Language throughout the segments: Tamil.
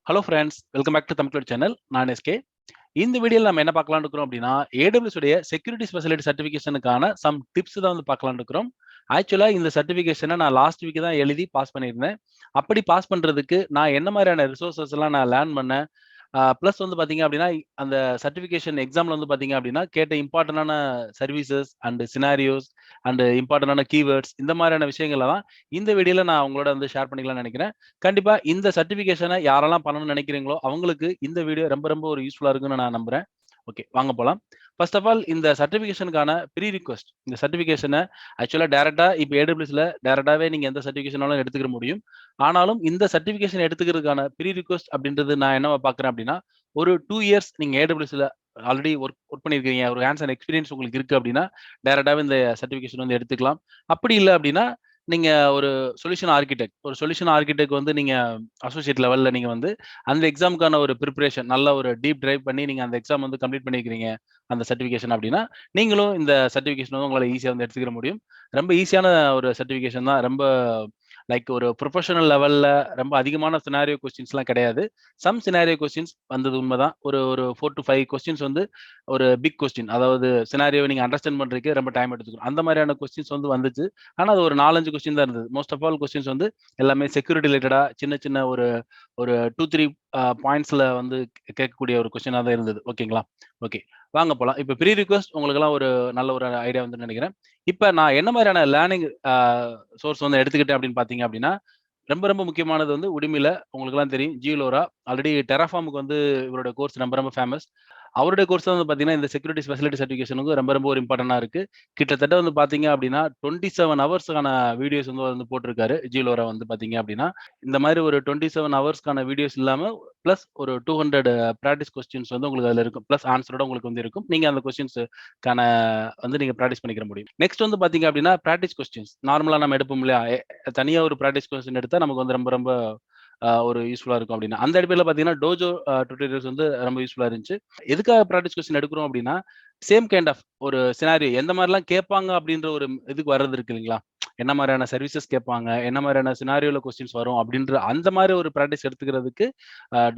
Hello friends, welcome back to Tamil channel. நான் எஸ்கே. இந்த வீடியோல நம்ம என்ன பார்க்கலாம்னு இருக்கிறோம் அப்படின்னா, AWS உடைய செக்யூரிட்டி ஸ்பெஷலிட்டி சர்டிஃபிகேஷனுக்கான சம் டிப்ஸ் தான் வந்து பார்க்கலாம்னு இருக்கிறோம். ஆக்சுவலா இந்த சர்டிஃபிகேஷனை நான் லாஸ்ட் வீக் தான் எழுதி பாஸ் பண்ணியிருந்தேன். அப்படி பாஸ் பண்றதுக்கு நான் என்ன மாதிரியான ரிசோர்ஸஸ் எல்லாம் நான் லேர்ன் பண்ணேன். பிளஸ் வந்து பார்த்தீங்க அப்படின்னா, அந்த சர்டிஃபிகேஷன் எக்ஸாம்ல வந்து பார்த்தீங்க அப்படின்னா, கேட்ட இம்பார்ட்டன்டான சர்வீசஸ் அண்ட் சினாரியோஸ் அண்ட் இம்பார்ட்டன்டான கீவேர்ட்ஸ் இந்த மாதிரியான விஷயங்கள தான் இந்த வீடியோல நான் உங்களோட வந்து ஷேர் பண்ணிக்கலாம்னு நினைக்கிறேன். கண்டிப்பா இந்த சர்டிஃபிகேஷனை யாரெல்லாம் பண்ணணும்னு நினைக்கிறீங்களோ, அவங்களுக்கு இந்த வீடியோ ரொம்ப ரொம்ப ஒரு யூஸ்ஃபுல்லா இருக்குன்னு நான் நம்புறேன். ஓகே, வாங்க போலாம். ஃபர்ஸ்ட் ஆஃப் ஆல் இந்த சர்டிஃபிகேஷனுக்கான ப்ரீ ரிக்வெஸ்ட். இந்த சர்டிஃபிகேஷனை ஆக்சுவலா டைரக்ட்டா இப்ப AWSல டைரக்ட்டாவே நீங்க எந்த சர்டிஃபிகேஷனாலும் எடுத்துக்கிற முடியும். ஆனாலும் இந்த சர்டிஃபிகேஷன் எடுத்துக்கிறதுக்கான ப்ரீ ரிக்வெஸ்ட் அப்படின்றது நான் என்னவா பார்க்குறேன் அப்படின்னா, ஒரு 2 இயர்ஸ் நீங்க AWSல ஆல்ரெடி ஒர்க் பண்ணியிருக்கீங்க. ஒரு ஹேண்ட்ஸ் ஆன் எக்ஸ்பீரியன்ஸ் உங்களுக்கு இருக்கு அப்படின்னா, டைரக்ட்டாவே இந்த சர்டிஃபிகேஷன் வந்து எடுத்துக்கலாம். அப்படி இல்ல அப்படின்னா, நீங்க ஒரு சொல்யூஷன் ஆர்க்கிடெக்ட் வந்து நீங்க அசோசியேட் லெவல்ல நீங்க வந்து அந்த எக்ஸாம்க்கான ஒரு பிரிப்பரேஷன் நல்ல ஒரு டீப் டிரைவ் பண்ணி நீங்க அந்த எக்ஸாம் வந்து கம்ப்ளீட் பண்ணியிருக்கிறீங்க. அந்த சர்டிஃபிகேஷன் அப்படின்னா, நீங்களும் இந்த சர்டிஃபிகேஷன் வந்து உங்களால ஈஸியா வந்து எடுத்துக்கிற முடியும். ரொம்ப ஈஸியான ஒரு சர்டிஃபிகேஷன் தான். ரொம்ப லைக் ஒரு ப்ரொஃபஷனல் லெவல்ல ரொம்ப அதிகமான சினாரியோ கொஸ்டின்ஸ்லாம் கிடையாது. சம் சினாரியோ கொஸ்டின்ஸ் வந்தது உண்மதான். ஒரு ஒரு 4 டூ 5 கொஸ்டின்ஸ் வந்து ஒரு பிக் கொஸ்டின். அதாவது சினாரியோவ நீங்க அண்டர்ஸ்டாண்ட் பண்றதுக்கே ரொம்ப டைம் எடுத்துக்கும். அந்த மாதிரியான கொஸ்டின்ஸ் வந்து வந்துச்சு. ஆனா அது ஒரு 4, 5 கொஸ்டின் தான் இருந்தது. மோஸ்ட் ஆஃப் ஆல் கொஸ்டின்ஸ் வந்து எல்லாமே செக்யூரிட்டி ரிலேட்டடா சின்ன சின்ன ஒரு ஒரு 2, 3 பாயிண்ட்ஸ்ல வந்து கேட்கக்கூடிய ஒரு கொஸ்டினா தான் இருந்தது. ஓகேங்களா? ஓகே. வாங்க போலாம். இப்ப ப்ரீ ரிக்வெஸ்ட் உங்களுக்கெல்லாம் ஒரு நல்ல ஒரு ஐடியா வந்துன்னு நெனைக்கிறேன். இப்ப நான் என்ன மாதிரியான லேர்னிங் சோர்ஸ் வந்து எடுத்துக்கிட்டேன் அப்படின்னு பார்த்தீங்க அப்படின்னா, ரொம்ப ரொம்ப முக்கியமானது வந்து உடுமில உங்களுக்கெல்லாம் தெரியும். ஜிலோரா ஆல்ரெடி டெராஃபார்முக்கு வந்து இவரோட கோர்ஸ் ரொம்ப ரொம்ப ஃபேமஸ். அவருடைய கோர்ஸ் வந்து பார்த்தீங்கன்னா, இந்த செக்யூரிட்டி ஸ்பெஷலிட்டி சர்டிஃபிகேஷனுக்கு ரொம்ப ரொம்ப ஒரு இம்பார்ட்டன்ட்டா இருக்கு. கிட்டத்தட்ட வந்து பார்த்தீங்க அப்படின்னா, 27 ஹவர்ஸ்க்கான வீடியோஸ் வந்து போட்டிருக்காரு. ஜிலோரா வந்து பார்த்தீங்க அப்படின்னா, இந்த மாதிரி ஒரு 27 ஹவர்ஸ்க்கான வீடியோஸ் இல்லாம, பிளஸ் ஒரு 200 பிராக்டிஸ் கொஸ்டின்ஸ் வந்து உங்களுக்கு அதுல இருக்கும். பிளஸ் ஆன்ஸரோட உங்களுக்கு வந்து இருக்கும். நீங்க அந்த கொஸ்டின்ஸ்க்கான வந்து நீங்க பிராக்டிஸ் பண்ணிக்கிற முடியும். நெக்ஸ்ட் வந்து பார்த்தீங்க அப்படின்னா, பிராக்டிஸ் கொஸ்டின்ஸ். நார்மலா நம்ம எடுப்போம் இல்லையா? தனியா ஒரு பிராக்டிஸ் கொஸ்டின் எடுத்தா நமக்கு வந்து ரொம்ப ரொம்ப ஒரு யூஸ்ஃபுல்லா இருக்கும் அப்படின்னா. அந்த அடிப்படையில பார்த்தீங்கன்னா, டோஜோ டியூட்டோரியல்ஸ் வந்து ரொம்ப யூஸ்ஃபுல்லா இருந்துச்சு. எதுக்காக பிராக்டிஸ் கொஸ்டின் எடுக்கிறோம் அப்படின்னா, சேம் கைண்ட் ஆஃப் ஒரு சினாரியோ எந்த மாரிலாம் கேட்பாங்க அப்படின்ற ஒரு இதுக்கு வர்றது இருக்கு இல்லைங்களா? என்ன மாரியான சர்வீசஸ் கேட்பாங்க, என்ன மாரியான சினாரியோல கொஸ்டின்ஸ் வரும் அப்படின்ற அந்த மாரி ஒரு பிராக்டிஸ் எடுத்துக்கிறதுக்கு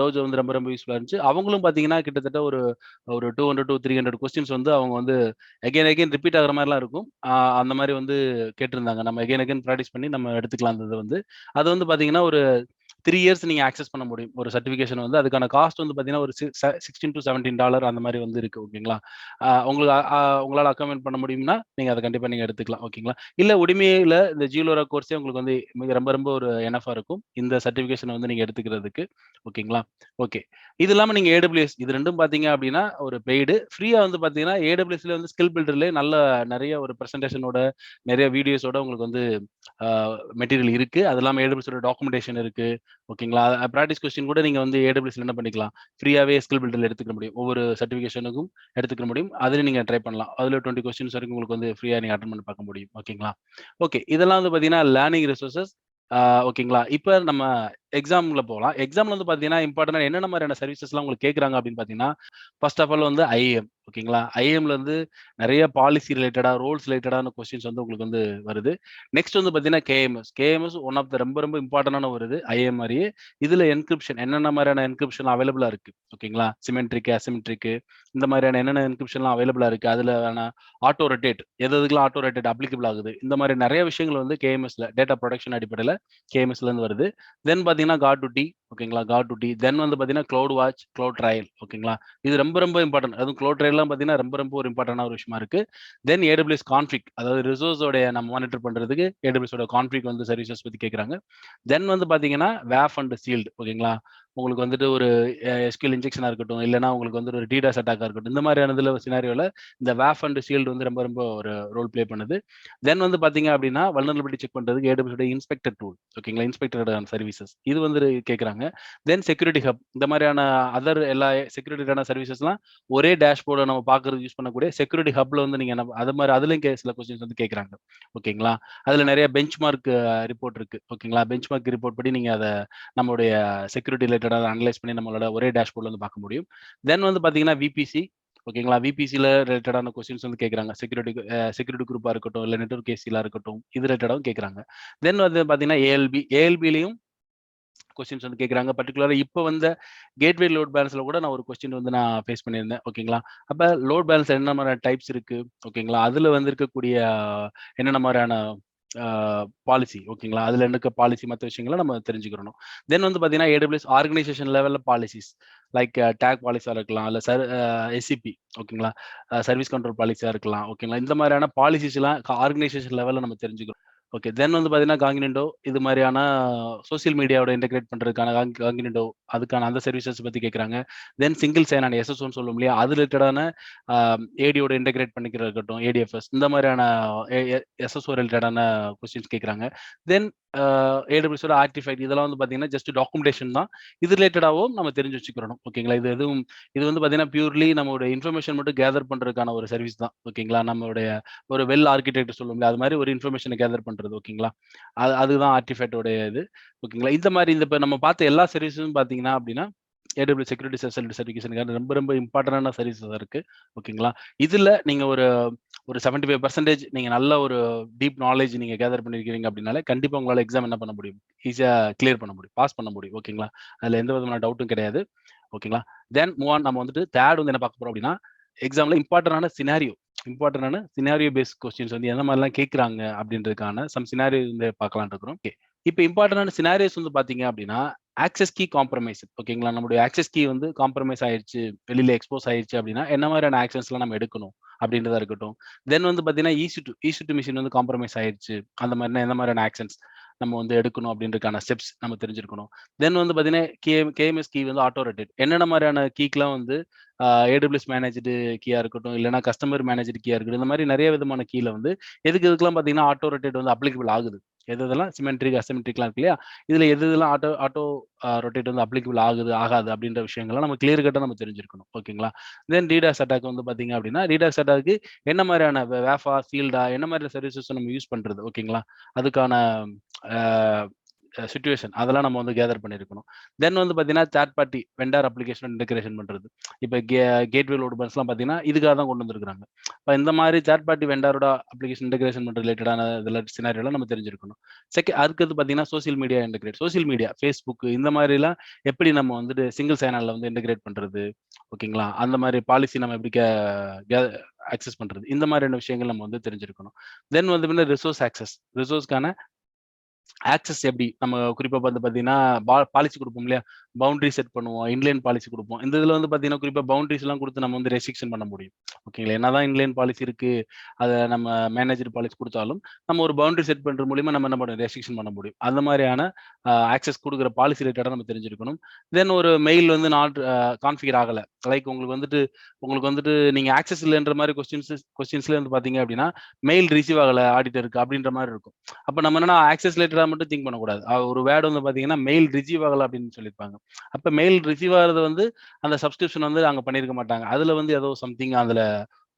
டோஜோ வந்து ரொம்ப ரொம்ப யூஸ்ஃபுல்லா இருந்துச்சு. அவங்களும் பார்த்தீங்கன்னா, கிட்டத்தட்ட ஒரு ஒரு 200 டூ 300 கொஸ்டின்ஸ் வந்து அவங்க வந்து அகைன் அகைன் ரிப்பீட் ஆகுற மாரிலாம் இருக்கும். அந்த மாரி வந்து கேட்டிருந்தாங்க. நம்ம அகைன் அகைன் பிராக்டிஸ் பண்ணி நம்ம எடுத்துக்கலாம் அந்த இது வந்து. அது வந்து பார்த்தீங்கன்னா, ஒரு 3 இயர்ஸ் நீங்க ஆக்சஸ் பண்ண முடியும். ஒரு சர்டிஃபிகேஷன் வந்து அதுக்கான காஸ்ட் வந்து பார்த்தீங்கன்னா, ஒரு $16 to $17 அந்த மாரி வந்து இருக்கு. ஓகேங்களா? உங்களுக்கு உங்களால அக்காமடேட் பண்ண முடியும்னா, நீங்க அத கண்டிப்பா நீங்க எடுத்துக்கலாம். ஓகேங்களா? இல்ல உரிமையில இந்த ஜிலோரா கோர்ஸே உங்களுக்கு வந்து ரொம்ப ரொம்ப ஒரு எனஃபா இருக்கும். இந்த சர்டிஃபிகேஷன வந்து நீங்க எடுத்துக்கிறதுக்கு. ஓகேங்களா? ஓகே. இது இல்லாம நீங்க AWS இது 2ம் பார்த்தீங்க அப்டின்னா, ஒரு பெய்டு. ஃப்ரீயா வந்து பார்த்தீங்கன்னா, AWSல வந்து ஸ்கில் பில்டர்லயே நல்ல நெறைய ஒரு பிரசன்டேஷனோட, நெறைய வீடியோஸோட உங்களுக்கு வந்து அ மெட்டீரியல் இருக்கு. அது இல்லாம AWSோட டாக்குமெண்டேஷன் இருக்கு. ஓகேங்களா? பிராக்டிஸ் கொஸ்டின் கூட நீங்க வந்து AWSல என்ன பண்ணிக்கலாம், ஃப்ரீயாவே ஸ்கில் பில்டர்ல எடுத்துக்க முடியும். ஒவ்வொரு சர்டிஃபிகேஷனுக்கும் எடுத்துக்க முடியும். அதுல நீங்க ட்ரை பண்ணலாம். அதுல 20 கொஸ்டின்ஸ் வரைக்கும் உங்களுக்கு வந்து ஃப்ரீயா நீங்க அட்டெண்ட் பண்ணி பார்க்க முடியும். ஓகேங்களா? ஓகே. இதெல்லாம் வந்து பார்த்தீங்கன்னா, லேர்னிங் ரிசோர்ஸஸ். ஓகேங்களா? இப்ப நம்ம எக்ஸாம்ல போலாம். எக்ஸாம்ல வந்து பார்த்தீங்கன்னா, இம்பார்ட்டன்ட்டா என்னென்ன மாரியான சர்வீசஸ்லாம் உங்களுக்கு கேட்கறாங்க அப்படின்னு பார்த்தீங்கன்னா, ஃபர்ஸ்ட் ஆஃப் ஆல் வந்து IAM. ஓகேங்களா? IAMல வந்து நெறைய பாலிசி ரிலேட்டடா, ரோல்ஸ் ரிலேட்டடான கொஸ்டின்ஸ் வந்து உங்களுக்கு வந்து வருது. நெக்ஸ்ட் வந்து பார்த்தீங்கன்னா, KMS. KMS one of the ரொம்ப ரொம்ப இம்பார்ட்டன்டான ஒரு இது. IAM மாரியே. இதுல என்கிரிப்ஷன் என்னென்ன மாரியான என்கிரிப்ஷன் அவைலபிளா இருக்கு. ஓகேங்களா? சிமெட்ரிக், அசிமெட்ரிக் இந்த மாரியான என்னென்ன என்கிரிப்ஷன்லாம் அவைலபிளா இருக்கு. அதுல ஆட்டோ ரொட்டேட் எதுக்கெல்லாம் ஆட்டோ ரொட்டேட் அப்ளிகபிள் ஆகுது. இந்த மாரி நெறைய விஷயங்கள் வந்து KMSல டேட்டா புரொடக்ஷன் அடிப்படையில KMSலேருந்து வருது. தென் பார்த்தீங்கன்னா, காட் டூட்டி ஓகேங்களா? GuardDuty. தென் வந்து பார்த்தீங்கன்னா, கிளவுட் வாட்ச், கிளவுட் ட்ரையல் ஓகேங்களா? இது ரொம்ப ரொம்ப இம்பார்ட்டன்ட். அதுவும் கிளவுட் ட்ரையல்லாம் பார்த்தீங்கன்னா, ரொம்ப ரொம்ப ஒரு இம்பார்ட்டன்டான ஒரு விஷயமா இருக்கு. தென் AWS கான்ஃபிக் அதாவது ரிசோர்ஸோடைய நம்ம மானிட்டர் பண்றதுக்கு AWSோட கான்ஃபிக் வந்து சர்வீசஸ் பத்தி கேட்கறாங்க. தென் வந்து பார்த்தீங்கன்னா, வேஃப் அண்ட் ஷீல்ட் ஓகேங்களா? உங்களுக்கு வந்துட்டு ஒரு SQL இன்ஜெக்ஷனா இருக்கட்டும், இல்லன்னா உங்களுக்கு வந்து ஒரு டிடாஸ் அட்டாக்கா இருக்கட்டும். இந்த மாரியான இதுல சினாரியோல இந்த வேஃப் அண்ட் ஷீல்ட் வந்து ரொம்ப ரொம்ப ஒரு ரோல் ப்ளே பண்ணுது. தென் வந்து பார்த்தீங்க அப்டின்னா, வல்னரபிலிட்டி செக் பண்றதுக்கு AWS உடைய இன்ஸ்பெக்டர் டூல் ஓகேங்களா? இன்ஸ்பெக்டரான சர்வீசஸ் இது வந்து கேட்கறாங்க. தென் செக்யூரிட்டி ஹப் இந்த மாரியான அதர் எல்லா செக்யூரிட்டியான சர்வீசஸ்லாம் ஒரே டேஷ்போர்ட நம்ம பார்க்கறதுக்கு யூஸ் பண்ணக்கூடிய செக்யூரிட்டி ஹப்ல வந்து நீங்க என்ன அது மாரி அதுலயும் சில கொஸ்டின்ஸ் வந்து கேட்கறாங்க. ஓகேங்களா? அதுல நெறைய பெஞ்ச்மார்க் ரிப்போர்ட் இருக்கு. ஓகேங்களா? பெஞ்ச்மார்க் ரிப்போர்ட் படி நீங்க அத நம்முடைய செக்யூரிட்டி ரிலேட்டடா அனலைஸ் பண்ணி நம்மளோட ஒரே டேஷ்போர்ட்ல வந்து பார்க்க முடியும். தென் வந்து பார்த்தீங்கன்னா, VPC ஓகேங்களா? VPCல ரிலேட்டடான கொஸ்டின்ஸ் வந்து கேட்கறாங்க. செக்யூரிட்டி குரூப்பா இருக்கட்டும், இல்ல நெட்வொர்க் ஏசிலா இருக்கட்டும், இது ரிலேட்டடாவும் கேட்கறாங்க. தென் வந்து பார்த்தீங்கன்னா, ALBலயும் கொஸ்டின்ஸ் வந்து கேட்குறாங்க. பர்ட்டிகுலரா இப்போ வந்த கேட்வே லோட் பேலன்ஸ்ல கூட நான் ஒரு கொஸ்டின் வந்து நான் ஃபேஸ் பண்ணியிருந்தேன். ஓகேங்களா? அப்ப லோட் பேலன்ஸ் என்ன மாரியான டைப்ஸ் இருக்கு? ஓகேங்களா? அதுல வந்து இருக்கக்கூடிய என்னென்ன மாரியான அ பாலிசி ஓகேங்களா? அதுல இருக்க பாலிசி மத்த விஷயங்கள நம்ம தெரிஞ்சுக்கிறணும். தென் வந்து பார்த்தீங்கன்னா, AWS ஆர்கனைசேஷன் லெவல்ல பாலிசிஸ் லைக் டாக் பாலிசியா இருக்கலாம். இல்ல SCP ஓகேங்களா? சர்வீஸ் கண்ட்ரோல் பாலிசியா இருக்கலாம். ஓகேங்களா? இந்த மாரியான பாலிசிஸ்லாம் ஆர்கனைசேஷன் லெவல்ல நம்ம தெரிஞ்சுக்கணும். ஓகே. தென் வந்து பார்த்தீங்கன்னா, காங்கினிடோ இது மாரியான சோசியல் மீடியாவோட இன்டகிரேட் பண்றதுக்கான காங்கினிடோ அதுக்கான அந்த சர்வீசஸ் பத்தி கேட்குறாங்க. தென் சிங்கிள் சைன் ஆன் SSOன்னு சொல்லுவோம் இல்லையா? அது ரிலேட்டடான அ ADயோட இன்டகிரேட் பண்ணிக்கிறது இருக்கட்டும், ADFS இந்த மாரியான எ எ SSO ரிலேட்டடான கொஸ்டின்ஸ் கேட்குறாங்க. தென் AWSஓட ஆர்டிஃபைட் இதெல்லாம் வந்து பார்த்தீங்கன்னா, ஜஸ்ட் டாக்குமெண்டேஷன் தான். இது ரிலேட்டடாவும் நம்ம தெரிஞ்சு வச்சுக்கிறணும். ஓகேங்களா? இது வந்து பார்த்தீங்கன்னா, பியூர்லி நம்மளுடைய இன்ஃபர்மேஷன் மட்டும் கேதர் பண்றதுக்கான ஒரு சர்வீஸ் தான். ஓகேங்களா? நம்மளுடைய ஒரு வெல் ஆர்க்கிடெக்ட் சொல்லுவோம்ல, அது மாரி ஒரு இன்ஃபர்மேஷன கேதர் பண்றது. ஓகேங்களா? அதுதான் ஆர்டிஃபேக்ட்டோட இது. ஓகேங்களா? இந்த இப்ப நம்ம பார்த்த எல்லா சர்வீஸும் பார்த்தீங்கன்னா அப்படின்னா, AWS செக்யூரிட்டி ஸ்பெஷலிட்டி சர்டிஃபிகேஷனுக்கான ரொம்ப ரொம்ப இம்பார்ட்டன்டான சர்வீஸஸ் இருக்கு. ஓகேங்களா? இதுல நீங்க ஒரு ஒரு 75% நீங்க நல்ல ஒரு டீப் நாலேட்ஜ் நீங்க கேதர் பண்ணியிருக்கிறீங்க அப்படின்னாலே, கண்டிப்பா உங்களால எக்ஸாம் என்ன பண்ண முடியும்? ஈஸியா கிளியர் பண்ண முடியும். பாஸ் பண்ண முடியும். ஓகேங்களா? அதுல எந்த விதமான டவுட்டும் கிடையாது. ஓகேங்களா? தென் மூவ் ஆன் நம்ம வந்துட்டு 3 வந்து என்ன பார்க்க போறோம் அப்படின்னா, எக்ஸாம்ல இம்பார்ட்டன்டான சினாரியோ பேஸ்ட் கொஸ்டின்ஸ் வந்து எந்த மாரிலாம் கேட்குறாங்க அப்படின்றதுக்கான சம் சினாரியோ வந்து பார்க்கலாம்னு இருக்கிறோம். ஓகே. இப்ப இம்பார்ட்டன்டான சினாரியோஸ் வந்து பார்த்தீங்க அப்படின்னா, ஆக்சஸ் கீ காம்ப்ரமைஸ் ஓகேங்களா? நம்முடைய ஆக்சஸ் கீ வந்து காம்ப்ரமைஸ் ஆயிருச்சு, வெளியில எக்ஸ்போஸ் ஆயிருச்சு அப்படின்னா, என்ன மாரியான ஆக்ஷன்ஸ்லாம் நம்ம எடுக்கணும் அப்படின்றதா இருக்கட்டும். தென் வந்து பார்த்தீங்கன்னா, EC2 மிஷின் வந்து காம்ப்ரமைஸ் ஆயிருச்சு. அந்த மாரினா எந்த மாரியான ஆக்ஷன்ஸ் நம்ம வந்து எடுக்கணும் அப்படின்றதுக்கான ஸ்டெப்ஸ் நம்ம தெரிஞ்சிருக்கணும். தென் வந்து பார்த்தீங்கன்னா, KMS கீ வந்து ஆட்டோ ரொட்டேட். என்னென்ன மாரியான கீக்கலாம் வந்து அ AWS மேனேஜ்டு கீயா இருக்கட்டும், இல்லன்னா கஸ்டமர் மேனேஜ்டு கீயா இருக்கட்டும். இந்த மாரி நெறைய விதமான கீல வந்து எதுக்கெல்லாம் பார்த்தீங்கன்னா, ஆட்டோ ரொட்டேட் வந்து அப்ளிகபிள் ஆகுது. எதெல்லாம் சிமெட்ரிக், அசிமெட்ரிக்லாம் இருக்கு இல்லையா? இதுல எதெல்லாம் ஆட்டோ ஆட்டோ ரொட்டேட் வந்து அப்ளிகபிள் ஆகுது, ஆகாது அப்படின்ற விஷயங்கள்லாம் நம்ம கிளியர் கட்டா நம்ம தெரிஞ்சிருக்கணும். ஓகேங்களா? தென் DDoS அட்டாக் வந்து பார்த்தீங்க அப்படின்னா, DDoS அட்டாக்கு என்ன மாரியான வேஃபா, ஷீல்டா என்ன மாரி சர்வீசஸ் நம்ம யூஸ் பண்றது. ஓகேங்களா? அதுக்கான அ சிட்யூவேஷன் அதெல்லாம் நம்ம வந்து கேதர் பண்ணியிருக்கணும். தென் வந்து பார்த்தீங்கன்னா, third party vendor application integration பண்றது. இப்ப கேட்வே லோட் பேலன்ஸ்லாம் பார்த்தீங்கன்னா, இதுக்காக தான் கொண்டு வந்திருக்காங்க. இப்ப இந்த மாரி தேர்ட் பார்ட்டி வெண்டாரோட அப்ளிகேஷன் இன்டகிரேஷன் பண்ற ரிலேட்டடான சினாரியோலாம் நம்ம தெரிஞ்சிருக்கணும். அடுத்தது பார்த்தீங்கன்னா, சோசியல் மீடியா Facebook இந்த மாரிலாம் எப்படி நம்ம வந்துட்டு சிங்கிள் சேனல்ல வந்து இன்டகிரேட் பண்றது. ஓகேங்களா? அந்த மாரி பாலிசி நம்ம எப்படி கே ஆக்சஸ் பண்றது. இந்த மாரியான விஷயங்கள் நம்ம வந்து தெரிஞ்சிருக்கணும். தென் வந்து ரிசோர்ஸ்க்கான ஆக்சஸ் எப்படி? நம்ம குறிப்பா வந்து பார்த்தீங்கன்னா, பாலிசி குடுப்போம் இல்லையா? பவுண்டரி செட் பண்ணுவோம். இன்லைன் பாலிசி குடுப்போம். இந்த இதுல வந்து பார்த்தீங்கன்னா, குறிப்பா பவுண்டரீஸ்லாம் குடுத்து நம்ம வந்து ரெஸ்ட்ரிக்ஷன் பண்ண முடியும். ஓகேங்களா? என்னதான் இன்லைன் பாலிசி இருக்கு, அத நம்ம மேனேஜர் பாலிசி குடுத்தாலும், நம்ம ஒரு பவுண்டரி செட் பண்றது மூலியமா நம்ம என்ன பண்ண ரெஸ்ட்ரிக்ஷன் பண்ண முடியும். அந்த மாரியான ஆக்சஸ் குடுக்குற பாலிசி ரிலேட்டடா நம்ம தெரிஞ்சிருக்கணும். தென் ஒரு மெயில் வந்து நாட் கான்ஃபிகர் ஆகல. லைக் உங்களுக்கு வந்துட்டு நீங்க ஆக்சஸ் இல்லன்ற மாரி கொஸ்டின்ஸ்ல வந்து பார்த்தீங்க அப்படின்னா, மெயில் ரிசீவ் ஆகல ஆடிட்டருக்கு அப்படின்ற மாரி இருக்கும். அப்ப நம்ம என்னன்னா ஆக்சஸ் ரிலேட்டடா மட்டும் திங்க் பண்ணக்கூடாது. ஒரு வேர்ட் வந்து பார்த்தீங்கன்னா, மெயில் ரிசீவ் ஆகல அப்படின்னு சொல்லியிருப்பாங்க. அப்ப மெயில் ரிசீவ் ஆகுறது வந்து அந்த சப்ஸ்கிரிப்ஷன் வந்து அங்க பண்ணியிருக்க மாட்டாங்க. அதுல வந்து ஏதோ சம்திங் அதுல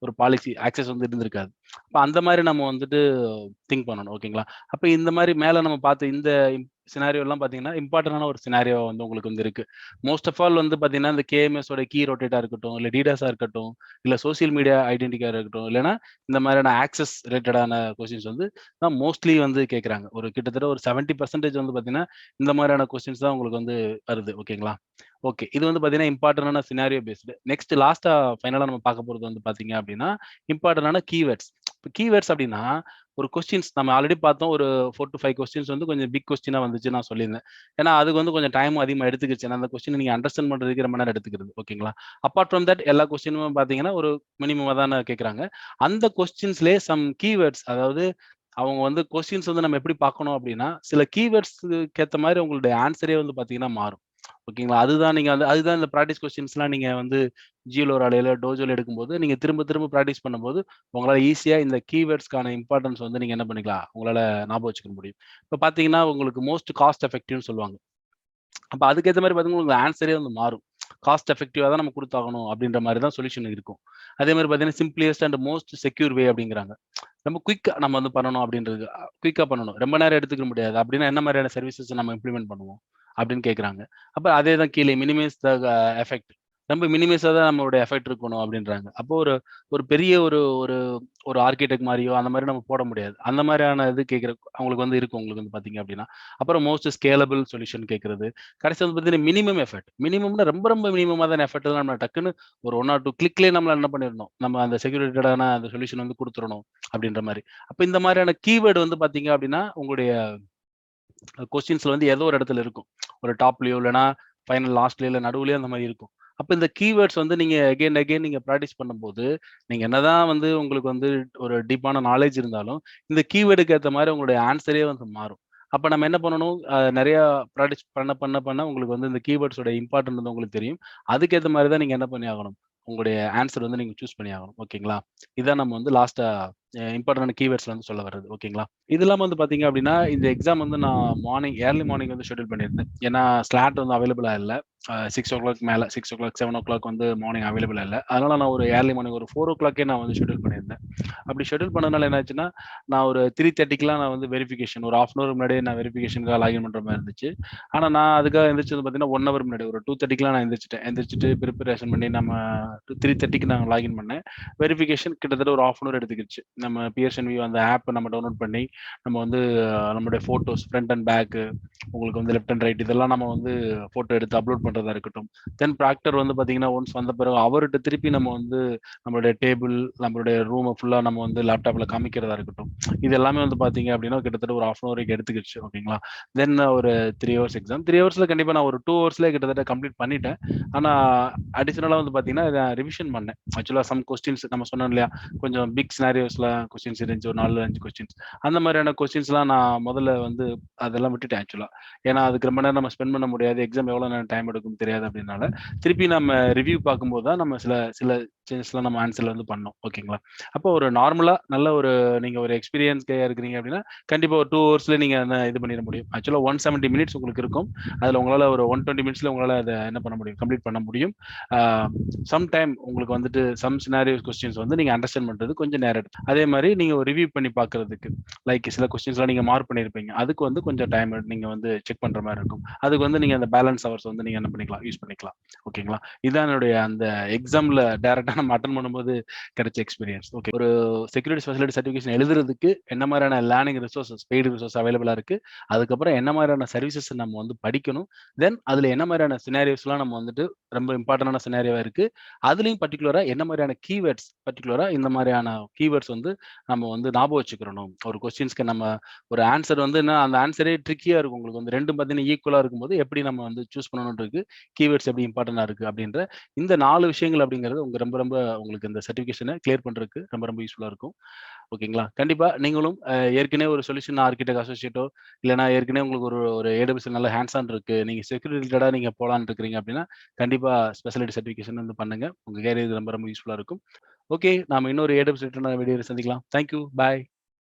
ஒரு பாலிசி ஆக்சஸ் வந்து இருந்திருக்காது. அப்ப அந்த மாரி நம்ம வந்துட்டு திங்க் பண்ணணும். ஓகேங்களா? அப்ப இந்த மாரி மேல நம்ம பார்த்த இந்த சினாரியோலாம் பார்த்தீங்கன்னா, இம்பார்ட்டன்டான ஒரு சினாரியோ வந்து உங்களுக்கு வந்து இருக்கு. மோஸ்ட் ஆஃப் ஆல் வந்து பார்த்தீங்கன்னா, இந்த KMS ஓட கீ ரொட்டேட்டா இருக்கட்டும், இல்ல டிடாஸா இருக்கட்டும், இல்ல சோசியல் மீடியா ஐடென்டிட்டியா இருக்கட்டும், இல்லன்னா இந்த மாதிரியான ஆக்சஸ் ரிலேட்டடான கொஸ்டின்ஸ் வந்து தான் மோஸ்ட்லி வந்து கேட்கறாங்க. ஒரு கிட்டத்தட்ட ஒரு 70% வந்து பார்த்தீங்கன்னா, இந்த மாரியான கொஸ்டின்ஸ் தான் உங்களுக்கு வந்து வருது. ஓகேங்களா? ஓகே. இது வந்து பார்த்தீங்கன்னா, இம்பார்ட்டன்டான சினாரியோ பேஸ்டு. நெக்ஸ்ட் லாஸ்ட்டா ஃபைனலா நம்ம பார்க்க போறது வந்து பார்த்தீங்க அப்படின்னா, இம்பார்ட்டன்டான கீவேர்ட்ஸ். இப்ப கீவேர்ட்ஸ் அப்படின்னா, ஒரு கொஸ்டின்ஸ் நம்ம ஆல்ரெடி பார்த்தோம். ஒரு 4 டூ 5 கொஸ்டின்ஸ் வந்து கொஞ்சம் பிக் கொஸ்டினா வந்துச்சுன்னு நான் சொல்லியிருந்தேன். ஏன்னா, அதுக்கு வந்து கொஞ்சம் டைமும் அதிகமா எடுத்துக்கிச்சு. ஏன்னா, அந்த கொஸ்டின நீங்க அண்டர்ஸ்டாண்ட் பண்றதுக்கு ரொம்ப நேரம் எடுத்துக்கிறது. ஓகேங்களா? அப்பார்ட் ஃப்ரம் தட் எல்லா கொஸ்டினுமே பார்த்தீங்கன்னா, ஒரு மினிமமா தானே கேட்கறாங்க. அந்த கொஸ்டின்ஸ்லயே சம் கீவேர்ட்ஸ் அதாவது அவங்க வந்து கொஸ்டின்ஸ் வந்து நம்ம எப்படி பார்க்கணும் அப்படின்னா, சில கீவேர்ட்ஸ்க்கு ஏத்த மாரி உங்களுடைய ஆன்ஸரே வந்து பார்த்தீங்கன்னா மாறும். ஓகேங்களா? அதுதான் இந்த பிராக்டிஸ் கொஸ்டின்ஸ்லாம் நீங்க வந்து ஜியோலோராலையோ, டோஜோல எடுக்கும்போது, நீங்க திரும்ப திரும்ப பிராக்டிஸ் பண்ணும்போது, உங்களால ஈஸியா இந்த கீவேர்ட்ஸ்க்கான இம்பார்ட்டன்ஸ் வந்து நீங்க என்ன பண்ணிக்கலாம், உங்களால ஞாபகம் வச்சுக்க முடியும். இப்ப பார்த்தீங்கன்னா, உங்களுக்கு மோஸ்ட் காஸ்ட் எஃபெக்டிவ்ன்னு சொல்லுவாங்க. அப்ப அதுக்கேத்த மாரி பார்த்தீங்கன்னா, உங்களுக்கு ஆன்ஸரே வந்து மாறும். காஸ்ட் எஃபெக்டிவா தான் நம்ம குடுத்தாகணும் அப்படின்ற மாரி தான் சொல்யூஷன் இருக்கும். அதே மாரி பார்த்தீங்கன்னா, சிம்ப்ளியஸ்ட் அண்ட் மோஸ்ட் செக்யூர் வே அப்படிங்கிறாங்க. ரொம்ப குயிக்கா நம்ம வந்து பண்ணணும் அப்படின்றது. குயிக்கா பண்ணணும். ரொம்ப நேரம் எடுத்துக்க முடியாது. அப்படின்னா என்ன மாரியான சர்வீசஸ் நம்ம இம்ப்ளிமெண்ட் பண்ணுவோம்? அப்படின்னு கேட்கறாங்க. அப்ப அதே தான் கீழே மினிமைஸ் த எஃபெக்ட். ரொம்ப மினிமைஸா தான் நம்மளுடைய எஃபெக்ட் இருக்கணும் அப்படின்றாங்க. அப்போ ஒரு ஒரு பெரிய ஒரு ஒரு ஒரு ஆர்க்கிடெக்ட் மாரியோ, அந்த மாரி நம்ம போட முடியாது. அந்த மாரியான இது கேட்கிற அவங்களுக்கு வந்து இருக்கும். உங்களுக்கு வந்து பார்த்தீங்க அப்படின்னா. அப்புறம் மோஸ்ட் ஸ்கேலபிள் சொல்யூஷன் கேட்கிறது. கடைசி வந்து பார்த்தீங்கன்னா, மினிமம் எஃபர்ட். மினிமம்னா ரொம்ப ரொம்ப மினிமமா தான எஃபர்ட் தான் நம்ம டக்குன்னு ஒரு 1 ஆர் 2 கிளிக்லயே நம்மளால என்ன பண்ணிறணும். நம்ம அந்த செக்யூரிட்டடான அந்த சொல்யூஷன் வந்து குடுத்துறணும் அப்படின்ற மாரி. அப்ப இந்த மாரியான கீவேர்ட் வந்து பார்த்தீங்க அப்படின்னா, உங்களுடைய கொஸ்டின்ஸ்ல வந்து ஏதோ ஒரு இடத்துல இருக்கும். ஒரு டாப்லயோ இல்லன்னா ஃபைனல் லாஸ்ட்லயோ இல்ல நடுவுலயோ அந்த மாரி இருக்கும். அப்ப இந்த கீவேர்ட்ஸ் வந்து நீங்க அகைன் அகைன் நீங்க பிராக்டிஸ் பண்ணும்போது, நீங்க என்னதான் வந்து உங்களுக்கு வந்து ஒரு டீப்பான நாலேட்ஜ் இருந்தாலும், இந்த கீவேர்டுக்கு ஏத்த மாரி உங்களுடைய ஆன்ஸரே வந்து மாறும். அப்ப நம்ம என்ன பண்ணணும், நெறையா பிராக்டிஸ் பண்ண உங்களுக்கு வந்து இந்த கீவேர்ட்ஸோட இம்பார்ட்டன்ட் வந்து உங்களுக்கு தெரியும். அதுக்கேத்த மாரி தான் நீங்க என்ன பண்ணி ஆகணும், உங்களுடைய ஆன்ஸர் வந்து நீங்க சூஸ் பண்ணி ஆகணும். ஓகேங்களா? இதான் நம்ம வந்து லாஸ்ட்டா இம்பார்ட்டன்டான கீவேர்ட்ஸ்ல வந்து சொல்ல வர்றது. ஓகேங்களா? இது இல்லாம வந்து பார்த்தீங்க அப்டின்னா, இந்த எக்ஸாம் வந்து நான் ஏர்லி மார்னிங் வந்து ஷெட்யூல் பண்ணியிருந்தேன். ஏன்னா, ஸ்லாட் வந்து அவைலபிளா இல்ல. 6:00 மேல 6:00, 7:00 வந்து மார்னிங் அவைலபிளா இல்ல. அதனால நான் ஒரு ஏர்லி மார்னிங் ஒரு 4:00 நான் வந்து ஷெட்யூல் பண்ணியிருந்தேன். அப்படி ஷெட்யூல் பண்ணதுனால என்ன ஆச்சுன்னா, நான் ஒரு 3:30க்குலாம் நான் வந்து வெரிஃபிகேஷன் ஒரு 1/2 அன் ஹவர் முன்னாடியே நான் வெரிஃபிகேஷனுக்காக லாகின் பண்ற மாரி இருந்துச்சு. ஆனா நான் அதுக்காக எந்திரிச்சது பார்த்தீங்கன்னா, 1 ஹவர் முன்னாடி ஒரு 2:30க்குலாம் நான் எந்திரிச்சுட்டேன். எந்திரிச்சுட்டு ப்ரிப்பரேஷன் பண்ணி நம்ம 3:30க்கு நான் லாகின் பண்ணேன். வெரிஃபிகேஷன் கிட்டத்தட்ட ஒரு 1/2 அன் ஹவர் எடுத்துக்கிருச்சு. நம்ம பியர்சன் வியூ அந்த ஆப்ப நம்ம டவுன்லோட் பண்ணி, நம்ம வந்து நம்மளுடைய ஃபோட்டோஸ் ஃப்ரண்ட் அண்ட் பேக் உங்களுக்கு வந்து லெஃப்ட் அண்ட் ரைட் இதெல்லாம் நம்ம வந்து ஃபோட்டோ எடுத்து அப்லோட் பண்றதா இருக்கட்டும். தென் ப்ராக்டர் வந்து பார்த்தீங்கன்னா, ஒன்ஸ் வந்த பிறகு அவர்ட்ட திருப்பி நம்ம வந்து நம்மளுடைய டேபிள், நம்மளுடைய ரூம ஃபுல்லா நம்ம வந்து லேப்டாப்ல காமிக்கிறதா இருக்கட்டும். இது எல்லாமே வந்து பார்த்தீங்க அப்படின்னா, கிட்டத்தட்ட ஒரு 1/2 அன் ஹவர் வரைக்கும் எடுத்துக்கிருச்சு. ஓகேங்களா? தென் ஒரு 3 ஹவர்ஸ் எக்ஸாம். 3 ஹவர்ஸ்ல கண்டிப்பா நான் ஒரு 2 ஹவர்ஸ்லயே கிட்டத்தட்ட கம்ப்ளீட் பண்ணிட்டேன். ஆனா, அடிஷனலா வந்து பார்த்தீங்கன்னா, இத ரிவிஷன் பண்ணேன். ஆக்சுவலா சம் கொஸ்டின்ஸ் நம்ம சொன்னோம் இல்லையா? கொஞ்சம் பிக் சினாரியோஸ்ல கொஸ்டின்ஸ் இருந்துச்சு. ஒரு 4, 5 கொஸ்டின்ஸ். அந்த மாதிரியான கொஸ்டின்ஸ்லாம் நான் முதல்ல வந்து அதெல்லாம் விட்டுட்டேன் ஆக்சுவலா. ஏன்னா, அதுக்கு ரொம்ப நேரம் நம்ம ஸ்பெண்ட் பண்ண முடியாது. எக்ஸாம் எவ்வளோ நேரம் டைம் எடுக்கும்னு தெரியாது அப்படின்னால, திருப்பி நம்ம ரிவ்யூ பார்க்கும்போது தான் நம்ம சில சில சேஞ்சஸ்லாம் நம்ம ஆன்ஸர்ல வந்து பண்ணோம். ஓகேங்களா? அப்போ ஒரு நார்மலா நல்ல ஒரு நீங்க ஒரு எக்ஸ்பீரியன்ஸ் கையா இருக்கிறீங்க அப்படின்னா, கண்டிப்பா ஒரு 2 ஹவர்ஸ்ல நீங்க இது பண்ணிற முடியும். ஆக்சுவலா 170 மினிட்ஸ் உங்களுக்கு இருக்கும். அதுல உங்களால ஒரு 120 மினிட்ஸ்ல உங்களால அத என்ன பண்ண முடியும்? கம்ப்ளீட் பண்ண முடியும். ஆ சம் டைம் உங்களுக்கு வந்துட்டு சம் சினாரியோ கொஸ்டின்ஸ் வந்து நீங்க அண்டர்ஸ்டாண்ட் பண்றது கொஞ்சம் நேரம் எடுக்கும். அதே மாரி நீங்க ஒரு ரிவ்யூ பண்ணி பார்க்கறதுக்கு, லைக் சில கொஸ்டின்ஸ்லாம் நீங்க மார்க் பண்ணியிருப்பீங்க. அதுக்கு வந்து கொஞ்சம் டைம் நீங்க வந்து செக் பண்ற மாரி இருக்கும். அதுக்கு வந்து நீங்க அந்த பேலன்ஸ் ஹவர்ஸ் வந்து நீங்க என்ன பண்ணிக்கலாம், யூஸ் பண்ணிக்கலாம். ஓகேங்களா? இதான் என்னுடைய அந்த எக்ஸாம்ல டைரக்ட்டா நம்ம அட்டெண்ட் பண்ணும்போது கிடைச்ச எக்ஸ்பீரியன்ஸ். ஓகே. ஒரு செக்யூரிட்டி ஸ்பெஷலிட்டி சர்டிஃபிகேஷன் எழுதுறதுக்கு என்ன மாரியான லேர்னிங் ரிசோர்ஸஸ், பெய்டு ரிசோர்ஸ் அவைலபிளா இருக்கு. அதுக்கப்புறம் என்ன மாரியான சர்வீசஸ் நம்ம வந்து படிக்கணும். தென் அதுல என்ன மாரியான சினாரியோஸ்லாம் நம்ம வந்துட்டு ரொம்ப இம்பார்ட்டன்டான சினாரியோவா இருக்கு. அதுலயும் பர்ட்டிகுலரா என்ன மாரியான கீவேர்ட்ஸ் பர்ட்டிகுலரா இந்த மாரியான கீவேர்ட்ஸ் வந்து நம்ம வந்து ஞாபகம் வச்சுக்கிறணும். ஒரு கொஸ்டின்ஸ்க்கு நம்ம ஒரு ஆன்ஸர் வந்து அந்த ஆன்ஸரே ட்ரிக்கியா இருக்கும். உங்களுக்கு வந்து 2ம் பார்த்தீங்கன்னா ஈக்குவலா இருக்கும்போது, எப்படி நம்ம வந்து சூஸ் பண்ணணும்ன்ருக்கு, கீவேர்ட்ஸ் எப்படி இம்பார்ட்டன்ட்டா இருக்கு அப்படின்ற இந்த 4 விஷயங்கள் அப்படிங்கிறது உங்க ரொம்ப ரொம்ப உங்களுக்கு இந்த சர்டிஃபிகேஷன கிளியர் பண்றதுக்கு ரொம்ப ரொம்ப யூஸ்ஃபுல்லா இருக்கும். ஓகேங்களா? கண்டிப்பா நீங்களும் ஏற்கனவே ஒரு சொல்யூஷன் ஆர்க்கிடெக்ட் அசோசியேட்டோ, இல்லன்னா ஏற்கனவே உங்களுக்கு ஒரு ஒரு AWS நல்ல ஹேண்ட்ஸ் ஆன் இருக்கு. நீங்க செக்யூரிட்டி ரிலேட்டடா நீங்க போலான்னு இருக்கிறீங்க அப்படின்னா, கண்டிப்பா ஸ்பெஷாலிட்டி சர்டிஃபிகேஷன் வந்து பண்ணுங்க. உங்க கேரியருக்கு ரொம்ப ரொம்ப யூஸ்ஃபுல்லா இருக்கும். ஓகே. நாம இன்னொரு AWS ரிலேட்டடான வீடியோல சந்திக்கலாம். Thank you. பாய்.